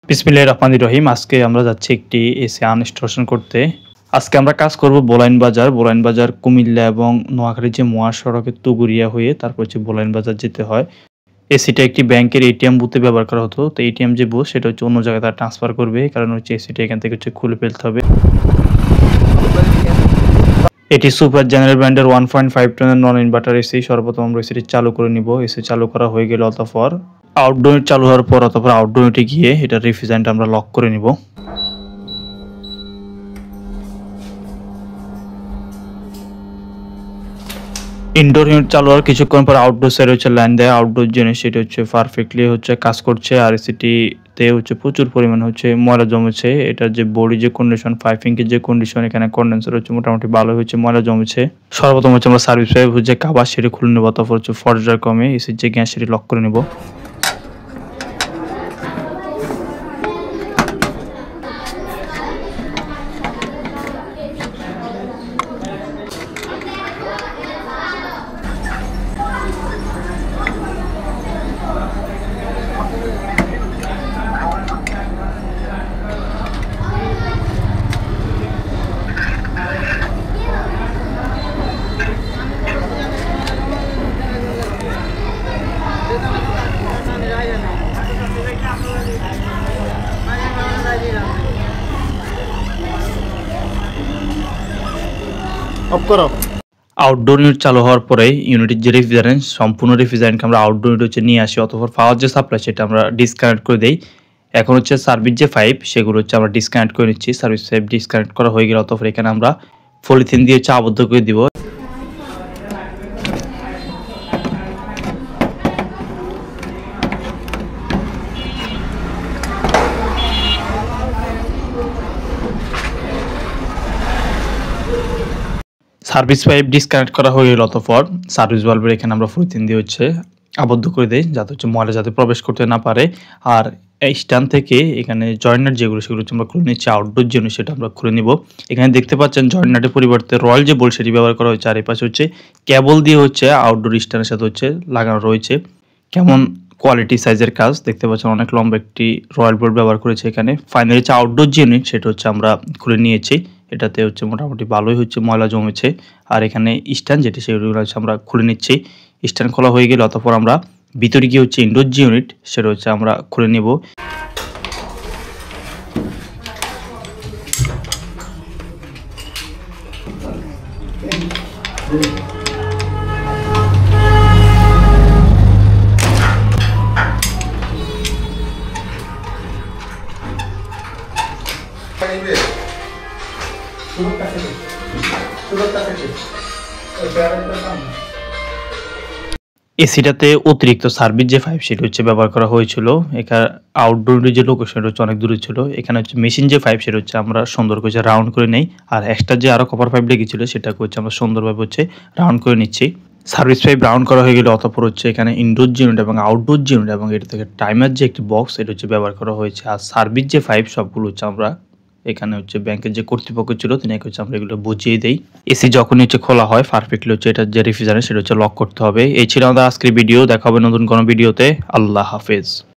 বিসমিল্লাহির রহমানির রহিম। আজকে আমরা যাচ্ছি একটি এসি আনইনস্টলেশন করতে। আজকে আমরা কাজ করব বোলাইন বাজার কুমিল্লা এবং নোয়াখালীর যে মহাসড়কের তুগুরিয়া হয়ে তারপর হচ্ছে বোলাইন বাজার যেতে হয়। এসিটা একটি ব্যাংকের এটিএম বুথে ব্যবহার করা হতো। তো এটিএম যে বুথ সেটা হচ্ছে অন্য জায়গায় তারা ট্রান্সফার করবে, কারণ হচ্ছে এসিটা এখান থেকে হচ্ছে খুলে ফেলতে হবে। এটি সুপার জেনারেল ব্র্যান্ডের 1.5 টনের নন ইনভার্টার এসি। সর্বপ্রথম আমরা এসিটি চালু করে নিব। এসি চালু করা হয়ে গেলে অতঃপর আউটডোর চালু হওয়ার পর আউটডোরে গিয়ে এটা রেফ্রিজারেন্ট আমরা লক করে নিব। ইনডোর ইউনিট চালু হওয়ার কিছুক্ষণ পর আউটডোর সাইড হচ্ছে লাইন দেয়। আউটডোর জিনিস সেটা হচ্ছে পারফেক্টলি হচ্ছে কাজ করছে। আর এসিটিতে হচ্ছে প্রচুর পরিমাণ হচ্ছে ময়লা জমেছে। এটার যে বডি যে কন্ডিশন, পাইপিংয়ের যে কন্ডিশন, এখানে কন্ডেন্সার হচ্ছে মোটামুটি ভালো হচ্ছে, ময়লা জমেছে। সর্বপ্রথম হচ্ছে আমরা সার্ভিস পাইপ হচ্ছে কাভার সেটি খুলে নেবো। তারপর হচ্ছে ফর্জার কমে এসির যে গ্যাস সেটি লক করে নেব। আউটডোর ইউনিট চালু হওয়ার পরে ইউনিটের যে রেফ্রিজারেন্ট, সম্পূর্ণ রেফ্রিজারেন্টকে আমরা আউটডোর ইউনিট হচ্ছে নিয়ে আসি। অতঃপর পাওয়ার যে সাপ্লাই সেটা আমরা ডিসকানেক্ট করে দেই। এখন হচ্ছে সার্ভিস যে পাইপ সেগুলো হচ্ছে আমরা ডিসকানেক্ট করে নিচ্ছি। সার্ভিস পাইপ ডিসকানেক্ট করা হয়ে গেলে অতঃপর এখানে আমরা পলিথিন দিয়ে হচ্ছে আবদ্ধ করে দিব। সার্ভিস পাইপ ডিসকানেক্ট করা হয়ে গেল অতঃপর সার্ভিস বাল্বের এখানে আমরা পলিথিন দিয়ে হচ্ছে আবদ্ধ করে দেই, যাতে হচ্ছে ময়লা যাতে প্রবেশ করতে না পারে। আর এই স্ট্যান্ড থেকে এখানে জয়েন্ট যেগুলো সেগুলো হচ্ছে আমরা খুলে নিচ্ছি। আউটডোর জন্য সেটা আমরা খুলে নিব। এখানে দেখতে পাচ্ছেন জয়েন্ট নাটের পরিবর্তে রয়্যাল যে বোল্ট সেটি ব্যবহার করা হয়েছে। আর এই পাশে হচ্ছে কেবল দিয়ে হচ্ছে আউটডোর স্ট্যান্ডের সাথে হচ্ছে লাগানো রয়েছে। কেমন কোয়ালিটি সাইজের কাজ দেখতে পাচ্ছেন, অনেক লম্বা একটি রয়্যাল বোল্ট ব্যবহার করেছে এখানে। ফাইনালি হচ্ছে আউটডোর যে ইউনিট সেটা হচ্ছে আমরা খুলে নিয়েছি। এটাতে হচ্ছে মোটামুটি ভালোই হচ্ছে ময়লা জমেছে। আর এখানে স্ট্যান্ড যেটি সেগুলো হচ্ছে আমরা খুলে নিচ্ছি। স্ট্যান্ড খোলা হয়ে গেলে অতঃপর আমরা ভিতরে গিয়ে হচ্ছে ইনডোর যে ইউনিট সেটা হচ্ছে আমরা খুলে নেব। এসিটাতে অতিরিক্ত সার্ভিস যে পাইপ সেটা হচ্ছে ব্যবহার করা হয়েছিল। এখানে আউটডোর যে লোকেশন হচ্ছে অনেক দূরে ছিল। এখানে হচ্ছে মেশিন যে পাইপ সেটা হচ্ছে আমরা সুন্দর করে রাউন্ড করে নেই। আর এক্সট্রা যে আরো কপার পাইপ লেগেছিল সেটাকে হচ্ছে আমরা সুন্দরভাবে হচ্ছে রাউন্ড করে নিচ্ছি। সার্ভিস পাইপ রাউন্ড করা হয়ে গেলে অতঃপর হচ্ছে এখানে ইনডোর ইউনিট এবং আউটডোর ইউনিট এবং এটা থেকে টাইমার যে একটি বক্স এটা হচ্ছে ব্যবহার করা হয়েছে। আর সার্ভিস যে পাইপ সবগুলো হচ্ছে আমরা এখানে হচ্ছে ব্যাংকের যে কর্তৃপক্ষ ছিল তিনি হচ্ছে আমরা এগুলো বুঝিয়ে দেই। এসি যখন হচ্ছে খোলা হয় পারফেক্টলি হচ্ছে এটা যে রেফ্রিজারেন্ট সেটা হচ্ছে লক করতে হবে। এই ছিল আমাদের আজকের ভিডিও। দেখা হবে নতুন কোনো ভিডিওতে। আল্লাহ হাফেজ।